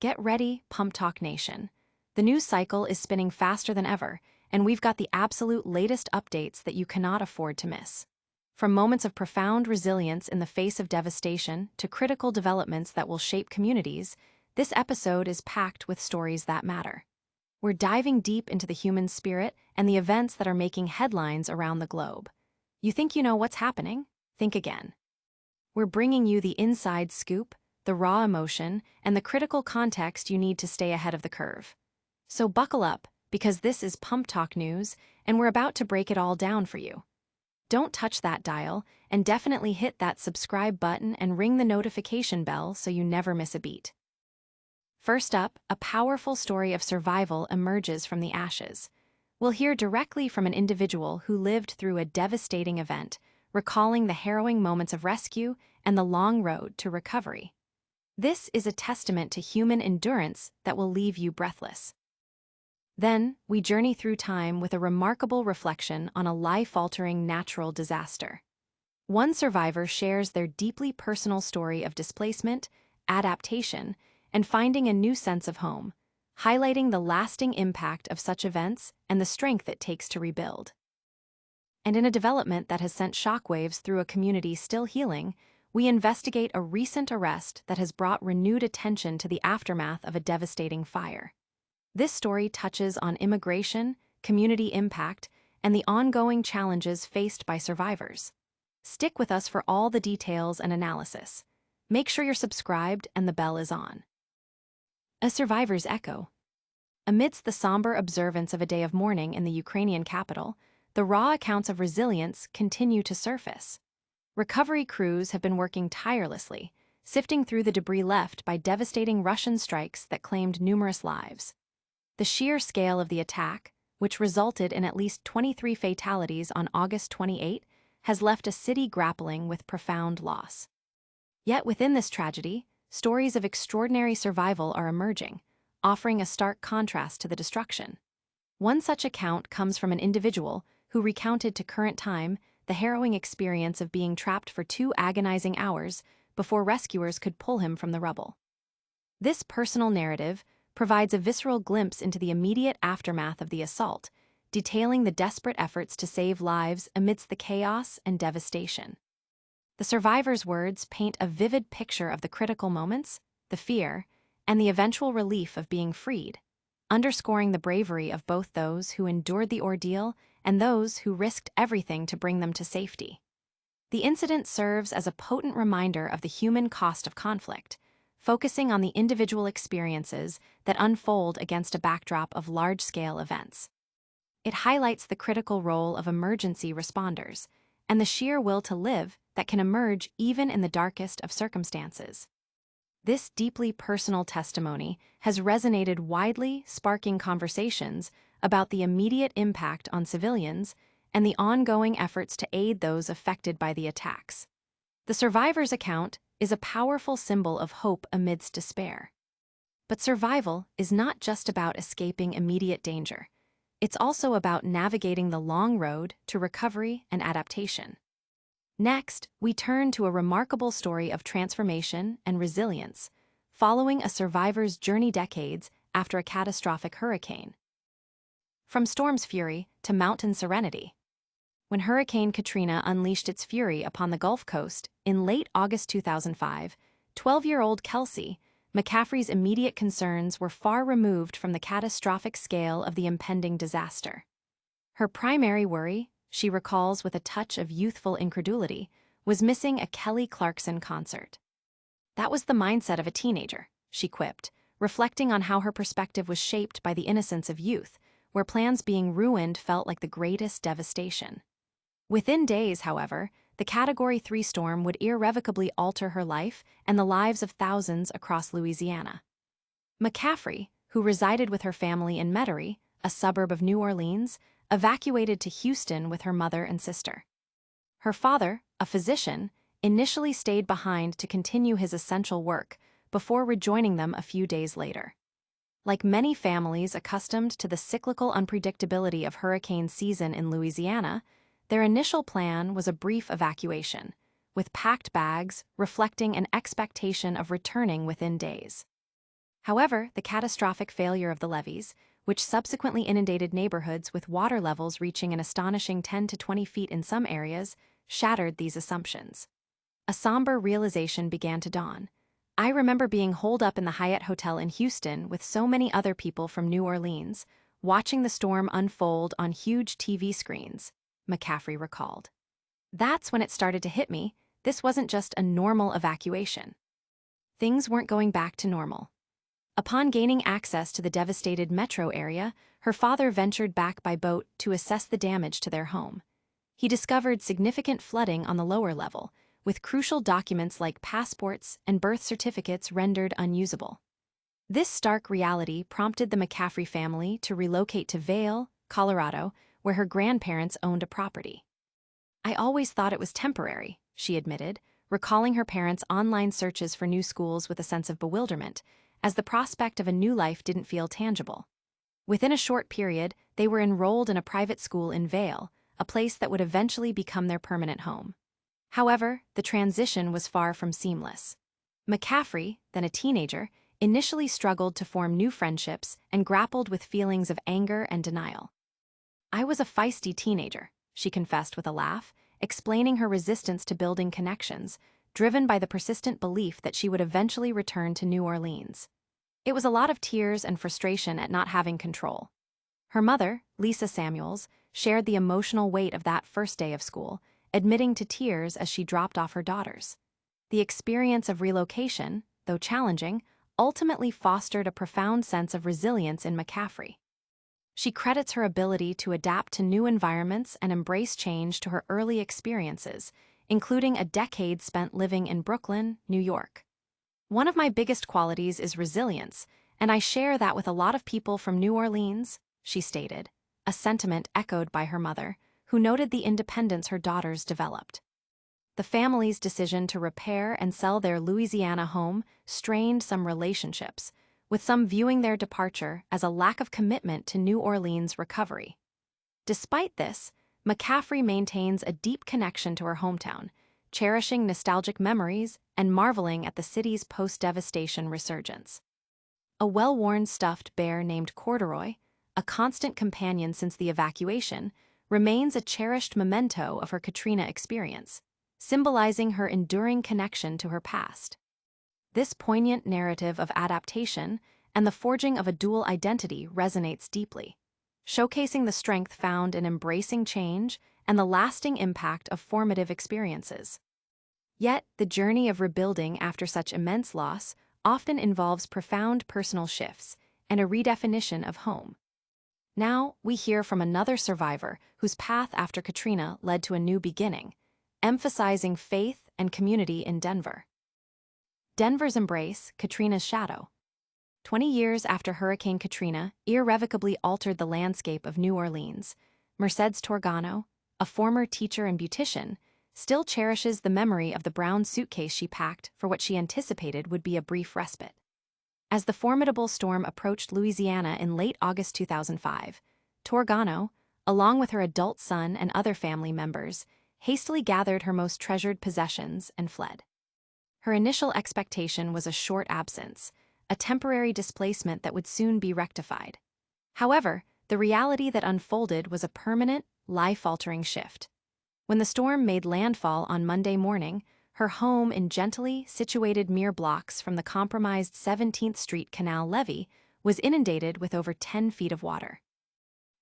Get ready, PumpTalk Nation. The news cycle is spinning faster than ever, and we've got the absolute latest updates that you cannot afford to miss. From moments of profound resilience in the face of devastation to critical developments that will shape communities, this episode is packed with stories that matter. We're diving deep into the human spirit and the events that are making headlines around the globe. You think you know what's happening? Think again. We're bringing you the inside scoop, the raw emotion, and the critical context you need to stay ahead of the curve. So buckle up, because this is PumpTalk News, and we're about to break it all down for you. Don't touch that dial, and definitely hit that subscribe button and ring the notification bell so you never miss a beat. First up, a powerful story of survival emerges from the ashes. We'll hear directly from an individual who lived through a devastating event, recalling the harrowing moments of rescue and the long road to recovery. This is a testament to human endurance that will leave you breathless. Then, we journey through time with a remarkable reflection on a life-altering natural disaster. One survivor shares their deeply personal story of displacement, adaptation, and finding a new sense of home, highlighting the lasting impact of such events and the strength it takes to rebuild. And in a development that has sent shockwaves through a community still healing, we investigate a recent arrest that has brought renewed attention to the aftermath of a devastating fire. This story touches on immigration, community impact, and the ongoing challenges faced by survivors. Stick with us for all the details and analysis. Make sure you're subscribed and the bell is on. A survivor's echo. Amidst the somber observance of a day of mourning in the Ukrainian capital, the raw accounts of resilience continue to surface. Recovery crews have been working tirelessly, sifting through the debris left by devastating Russian strikes that claimed numerous lives. The sheer scale of the attack, which resulted in at least 23 fatalities on August 28, has left a city grappling with profound loss. Yet within this tragedy, stories of extraordinary survival are emerging, offering a stark contrast to the destruction. One such account comes from an individual who recounted to Current Time the harrowing experience of being trapped for 2 agonizing hours before rescuers could pull him from the rubble. This personal narrative provides a visceral glimpse into the immediate aftermath of the assault, detailing the desperate efforts to save lives amidst the chaos and devastation. The survivor's words paint a vivid picture of the critical moments, the fear, and the eventual relief of being freed, underscoring the bravery of both those who endured the ordeal and those who risked everything to bring them to safety. The incident serves as a potent reminder of the human cost of conflict, focusing on the individual experiences that unfold against a backdrop of large-scale events. It highlights the critical role of emergency responders and the sheer will to live that can emerge even in the darkest of circumstances. This deeply personal testimony has resonated widely, sparking conversations about the immediate impact on civilians and the ongoing efforts to aid those affected by the attacks. The survivor's account is a powerful symbol of hope amidst despair. But survival is not just about escaping immediate danger. It's also about navigating the long road to recovery and adaptation. Next, we turn to a remarkable story of transformation and resilience, following a survivor's journey decades after a catastrophic hurricane. From storm's fury to mountain serenity. When Hurricane Katrina unleashed its fury upon the Gulf Coast in late August 2005, 12-year-old Kelsey McCaffrey's immediate concerns were far removed from the catastrophic scale of the impending disaster. Her primary worry, she recalls with a touch of youthful incredulity, was missing a Kelly Clarkson concert. That was the mindset of a teenager, she quipped, reflecting on how her perspective was shaped by the innocence of youth, where plans being ruined felt like the greatest devastation. Within days, however, the Category 3 storm would irrevocably alter her life and the lives of thousands across Louisiana. McCaffrey, who resided with her family in Metairie, a suburb of New Orleans, evacuated to Houston with her mother and sister. Her father, a physician, initially stayed behind to continue his essential work before rejoining them a few days later. Like many families accustomed to the cyclical unpredictability of hurricane season in Louisiana, their initial plan was a brief evacuation, with packed bags reflecting an expectation of returning within days. However, the catastrophic failure of the levees, which subsequently inundated neighborhoods with water levels reaching an astonishing 10 to 20 feet in some areas, shattered these assumptions. A somber realization began to dawn. I remember being holed up in the Hyatt Hotel in Houston with so many other people from New Orleans, watching the storm unfold on huge TV screens, McCaffrey recalled. That's when it started to hit me. This wasn't just a normal evacuation. Things weren't going back to normal. Upon gaining access to the devastated metro area, her father ventured back by boat to assess the damage to their home. He discovered significant flooding on the lower level, with crucial documents like passports and birth certificates rendered unusable. This stark reality prompted the McCaffrey family to relocate to Vail, Colorado, where her grandparents owned a property. "I always thought it was temporary," she admitted, recalling her parents' online searches for new schools with a sense of bewilderment, as the prospect of a new life didn't feel tangible. Within a short period, they were enrolled in a private school in Vail, a place that would eventually become their permanent home. However, the transition was far from seamless. McCaffrey, then a teenager, initially struggled to form new friendships and grappled with feelings of anger and denial. "I was a feisty teenager," she confessed with a laugh, explaining her resistance to building connections, driven by the persistent belief that she would eventually return to New Orleans. It was a lot of tears and frustration at not having control. Her mother, Lisa Samuels, shared the emotional weight of that first day of school, admitting to tears as she dropped off her daughters. The experience of relocation, though challenging, ultimately fostered a profound sense of resilience in McCaffrey. She credits her ability to adapt to new environments and embrace change to her early experiences, including a decade spent living in Brooklyn, New York. "One of my biggest qualities is resilience, and I share that with a lot of people from New Orleans," she stated, a sentiment echoed by her mother, who noted the independence her daughters developed. The family's decision to repair and sell their Louisiana home strained some relationships, with some viewing their departure as a lack of commitment to New Orleans' recovery. Despite this, McCaffrey maintains a deep connection to her hometown, cherishing nostalgic memories and marveling at the city's post-devastation resurgence. A well-worn stuffed bear named Corduroy, a constant companion since the evacuation, remains a cherished memento of her Katrina experience, symbolizing her enduring connection to her past. This poignant narrative of adaptation and the forging of a dual identity resonates deeply, showcasing the strength found in embracing change and the lasting impact of formative experiences. Yet, the journey of rebuilding after such immense loss often involves profound personal shifts and a redefinition of home. Now, we hear from another survivor whose path after Katrina led to a new beginning, emphasizing faith and community in Denver. Denver's embrace, Katrina's shadow. 20 years after Hurricane Katrina irrevocably altered the landscape of New Orleans, Mercedes Torgano, a former teacher and beautician, still cherishes the memory of the brown suitcase she packed for what she anticipated would be a brief respite. As the formidable storm approached Louisiana in late August 2005, Torgano, along with her adult son and other family members, hastily gathered her most treasured possessions and fled. Her initial expectation was a short absence, a temporary displacement that would soon be rectified. However, the reality that unfolded was a permanent, life-altering shift. When the storm made landfall on Monday morning, her home in gently situated mere blocks from the compromised 17th Street Canal levee was inundated with over 10 feet of water.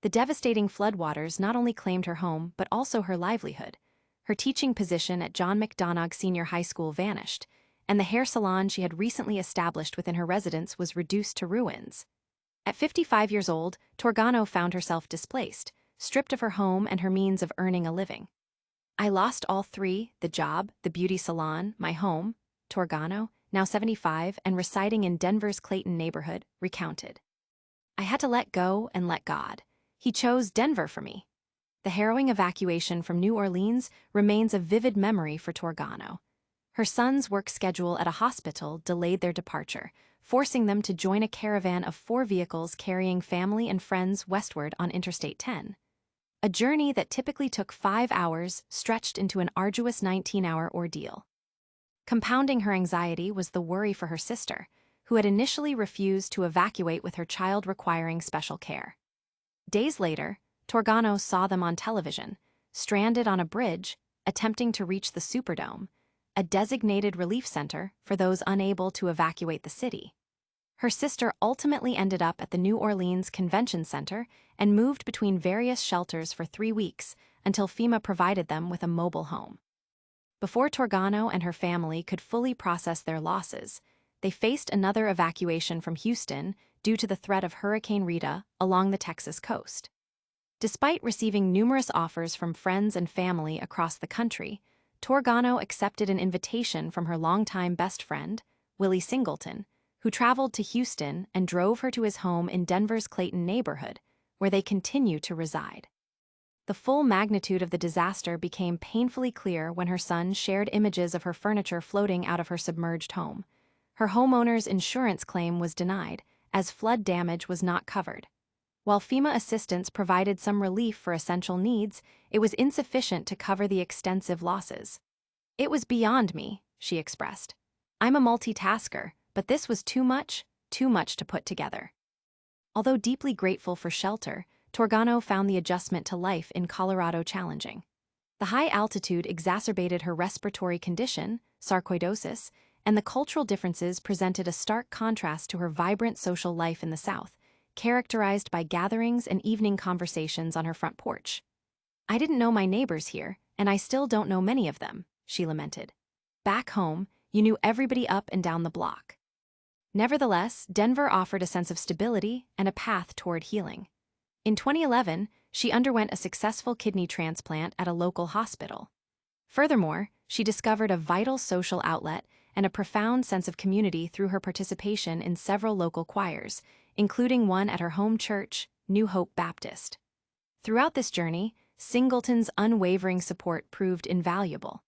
The devastating floodwaters not only claimed her home but also her livelihood. Her teaching position at John McDonough Senior High School vanished, and the hair salon she had recently established within her residence was reduced to ruins. At 55 years old, Torgano found herself displaced, stripped of her home and her means of earning a living. "I lost all three, the job, the beauty salon, my home," Torgano, now 75 and residing in Denver's Clayton neighborhood, recounted. "I had to let go and let God. He chose Denver for me." The harrowing evacuation from New Orleans remains a vivid memory for Torgano. Her son's work schedule at a hospital delayed their departure, forcing them to join a caravan of 4 vehicles carrying family and friends westward on Interstate 10. A journey that typically took 5 hours stretched into an arduous 19-hour ordeal. Compounding her anxiety was the worry for her sister, who had initially refused to evacuate with her child requiring special care. Days later, Torgano saw them on television, stranded on a bridge, attempting to reach the Superdome, a designated relief center for those unable to evacuate the city. Her sister ultimately ended up at the New Orleans Convention Center and moved between various shelters for 3 weeks until FEMA provided them with a mobile home. Before Torgano and her family could fully process their losses, they faced another evacuation from Houston due to the threat of Hurricane Rita along the Texas coast. Despite receiving numerous offers from friends and family across the country, Torgano accepted an invitation from her longtime best friend, Willie Singleton, who traveled to Houston and drove her to his home in Denver's Clayton neighborhood, where they continue to reside. The full magnitude of the disaster became painfully clear when her son shared images of her furniture floating out of her submerged home. Her homeowner's insurance claim was denied, as flood damage was not covered. While FEMA assistance provided some relief for essential needs, it was insufficient to cover the extensive losses. "It was beyond me," she expressed. "I'm a multitasker, but this was too much to put together." Although deeply grateful for shelter, Torgano found the adjustment to life in Colorado challenging. The high altitude exacerbated her respiratory condition, sarcoidosis, and the cultural differences presented a stark contrast to her vibrant social life in the South, characterized by gatherings and evening conversations on her front porch. "I didn't know my neighbors here, and I still don't know many of them," she lamented. "Back home, you knew everybody up and down the block." Nevertheless, Denver offered a sense of stability and a path toward healing. In 2011, she underwent a successful kidney transplant at a local hospital. Furthermore, she discovered a vital social outlet and a profound sense of community through her participation in several local choirs, including one at her home church, New Hope Baptist. Throughout this journey, Singleton's unwavering support proved invaluable.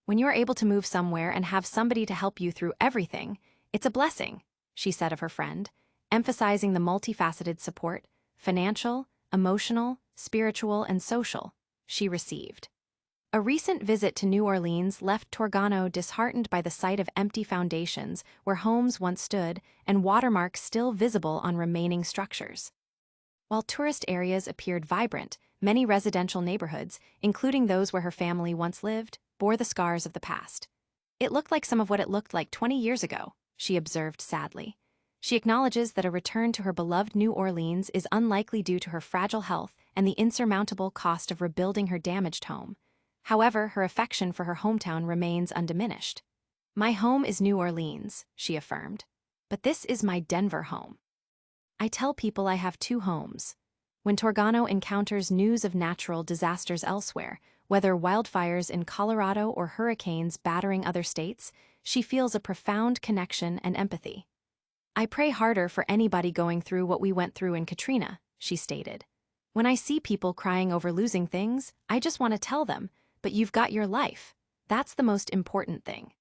"When you are able to move somewhere and have somebody to help you through everything, it's a blessing," she said of her friend, emphasizing the multifaceted support, financial, emotional, spiritual, and social, she received. A recent visit to New Orleans left Torgano disheartened by the sight of empty foundations where homes once stood and watermarks still visible on remaining structures. While tourist areas appeared vibrant, many residential neighborhoods, including those where her family once lived, bore the scars of the past. "It looked like some of what it looked like 20 years ago," she observed sadly. She acknowledges that a return to her beloved New Orleans is unlikely due to her fragile health and the insurmountable cost of rebuilding her damaged home. However, her affection for her hometown remains undiminished. "My home is New Orleans," she affirmed, "but this is my Denver home. I tell people I have 2 homes." When Torgano encounters news of natural disasters elsewhere, whether wildfires in Colorado or hurricanes battering other states, she feels a profound connection and empathy. "I pray harder for anybody going through what we went through in Katrina," she stated. "When I see people crying over losing things, I just want to tell them, but you've got your life. That's the most important thing."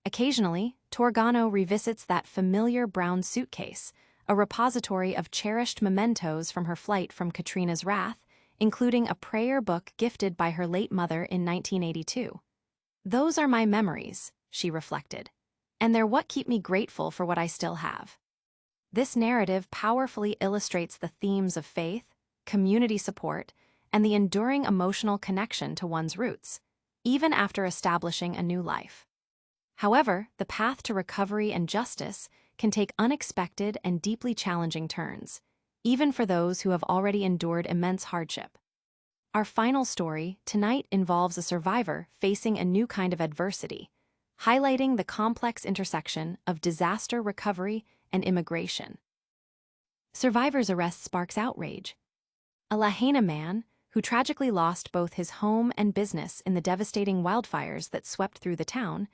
Occasionally, Torgano revisits that familiar brown suitcase, a repository of cherished mementos from her flight from Katrina's wrath, including a prayer book gifted by her late mother in 1982. "Those are my memories," she reflected, "and they're what keep me grateful for what I still have." This narrative powerfully illustrates the themes of faith, community support, and the enduring emotional connection to one's roots, even after establishing a new life. However, the path to recovery and justice can take unexpected and deeply challenging turns, even for those who have already endured immense hardship. Our final story tonight involves a survivor facing a new kind of adversity, highlighting the complex intersection of disaster recovery and immigration. Survivor's arrest sparks outrage. A Lahaina man, who tragically lost both his home and business in the devastating wildfires that swept through the town,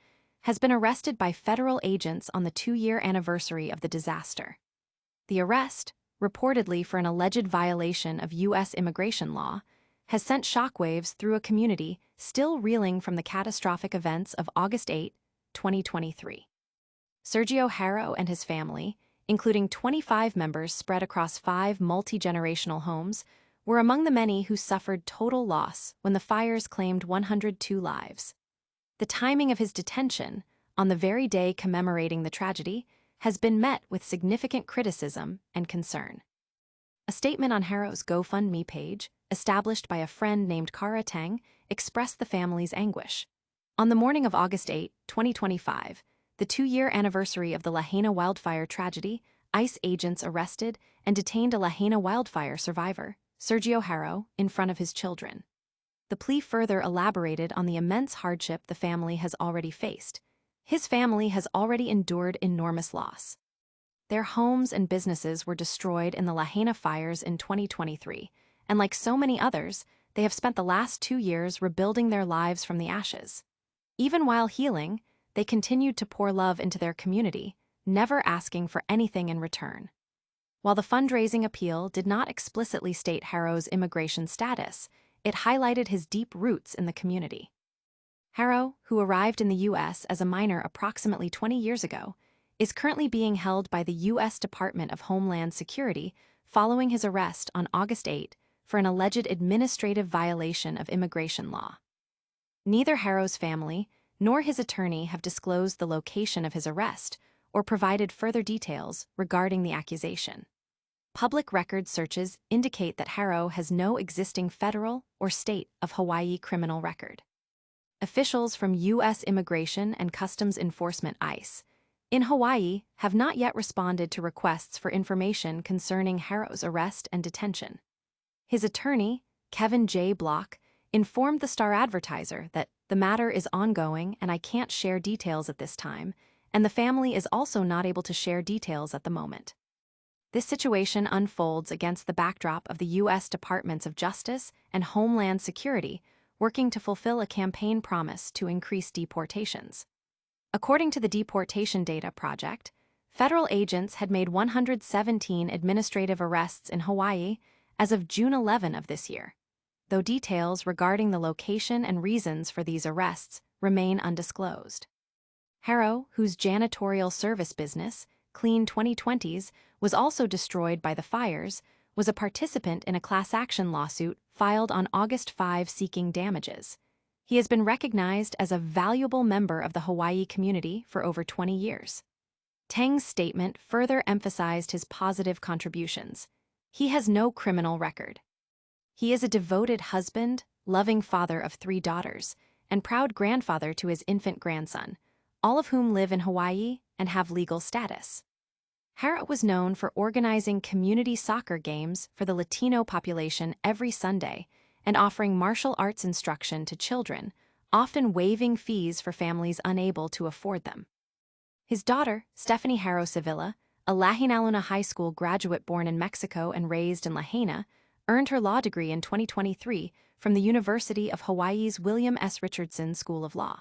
has been arrested by federal agents on the 2-year anniversary of the disaster. The arrest, reportedly for an alleged violation of U.S. immigration law, has sent shockwaves through a community still reeling from the catastrophic events of August 8, 2023. Sergio Harrow and his family, including 25 members spread across 5 multi-generational homes, were among the many who suffered total loss when the fires claimed 102 lives. The timing of his detention, on the very day commemorating the tragedy, has been met with significant criticism and concern. A statement on Harrow's GoFundMe page, established by a friend named Kara Teng, expressed the family's anguish. On the morning of August 8, 2025, the 2-year anniversary of the Lahaina wildfire tragedy, ICE agents arrested and detained a Lahaina wildfire survivor, Sergio Harrow, in front of his children. The plea further elaborated on the immense hardship the family has already faced. His family has already endured enormous loss. Their homes and businesses were destroyed in the Lahaina fires in 2023, and like so many others, they have spent the last 2 years rebuilding their lives from the ashes. Even while healing, they continued to pour love into their community, never asking for anything in return. While the fundraising appeal did not explicitly state Harrow's immigration status, it highlighted his deep roots in the community. Harrow, who arrived in the U.S. as a minor approximately 20 years ago, is currently being held by the U.S. Department of Homeland Security following his arrest on August 8 for an alleged administrative violation of immigration law. Neither Harrow's family nor his attorney have disclosed the location of his arrest or provided further details regarding the accusation. Public record searches indicate that Harrow has no existing federal or state of Hawaii criminal record. Officials from U.S. Immigration and Customs Enforcement ICE in Hawaii have not yet responded to requests for information concerning Harrow's arrest and detention. His attorney, Kevin J. Block, informed the Star-Advertiser that the matter is ongoing and I can't share details at this time, and the family is also not able to share details at the moment. This situation unfolds against the backdrop of the U.S. Departments of Justice and Homeland Security working to fulfill a campaign promise to increase deportations. According to the Deportation Data Project, federal agents had made 117 administrative arrests in Hawaii as of June 11 of this year, though details regarding the location and reasons for these arrests remain undisclosed. Harrow, whose janitorial service business, Clean 2020s, was also destroyed by the fires, was a participant in a class action lawsuit filed on August 5 seeking damages. He has been recognized as a valuable member of the Hawaii community for over 20 years. Teng's statement further emphasized his positive contributions. He has no criminal record. He is a devoted husband, loving father of 3 daughters, and proud grandfather to his infant grandson, all of whom live in Hawaii and have legal status. Harrow was known for organizing community soccer games for the Latino population every Sunday and offering martial arts instruction to children, often waiving fees for families unable to afford them. His daughter, Stephanie Harrow Sevilla, a Lahaina High School graduate born in Mexico and raised in Lahaina, earned her law degree in 2023 from the University of Hawaii's William S. Richardson School of Law.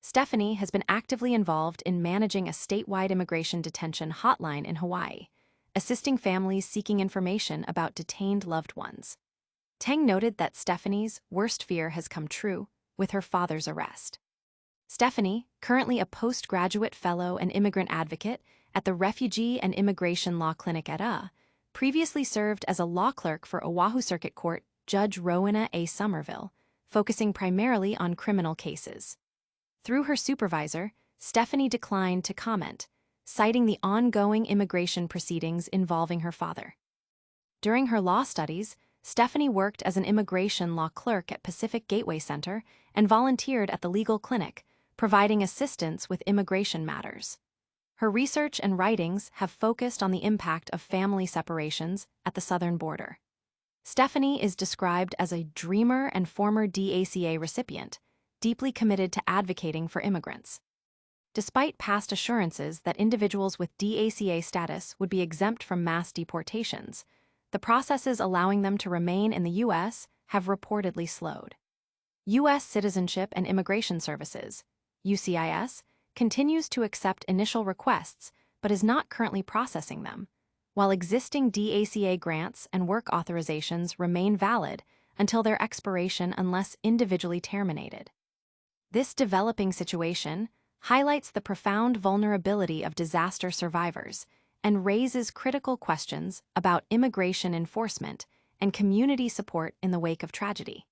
Stephanie has been actively involved in managing a statewide immigration detention hotline in Hawaii, assisting families seeking information about detained loved ones. Teng noted that Stephanie's worst fear has come true with her father's arrest. Stephanie, currently a postgraduate fellow and immigrant advocate at the Refugee and Immigration Law Clinic at previously served as a law clerk for Oahu Circuit Court Judge Rowena A. Somerville, focusing primarily on criminal cases. Through her supervisor, Stephanie declined to comment, citing the ongoing immigration proceedings involving her father. During her law studies, Stephanie worked as an immigration law clerk at Pacific Gateway Center and volunteered at the legal clinic, providing assistance with immigration matters. Her research and writings have focused on the impact of family separations at the southern border. Stephanie is described as a dreamer and former DACA recipient, deeply committed to advocating for immigrants. Despite past assurances that individuals with DACA status would be exempt from mass deportations, the processes allowing them to remain in the U.S. have reportedly slowed. U.S. Citizenship and Immigration Services, UCIS, continues to accept initial requests but is not currently processing them, while existing DACA grants and work authorizations remain valid until their expiration unless individually terminated. This developing situation highlights the profound vulnerability of disaster survivors and raises critical questions about immigration enforcement and community support in the wake of tragedy.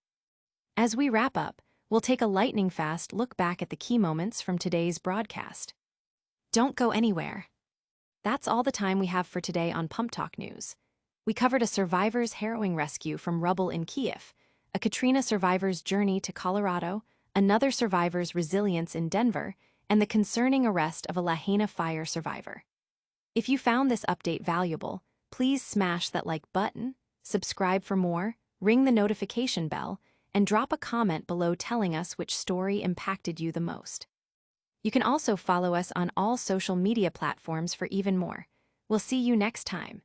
As we wrap up, we'll take a lightning-fast look back at the key moments from today's broadcast. Don't go anywhere. That's all the time we have for today on PumpTalk News. We covered a survivor's harrowing rescue from rubble in Kyiv, a Katrina survivor's journey to Colorado, another survivor's resilience in Denver, and the concerning arrest of a Lahaina fire survivor. If you found this update valuable, please smash that like button, subscribe for more, ring the notification bell, and drop a comment below telling us which story impacted you the most. You can also follow us on all social media platforms for even more. We'll see you next time.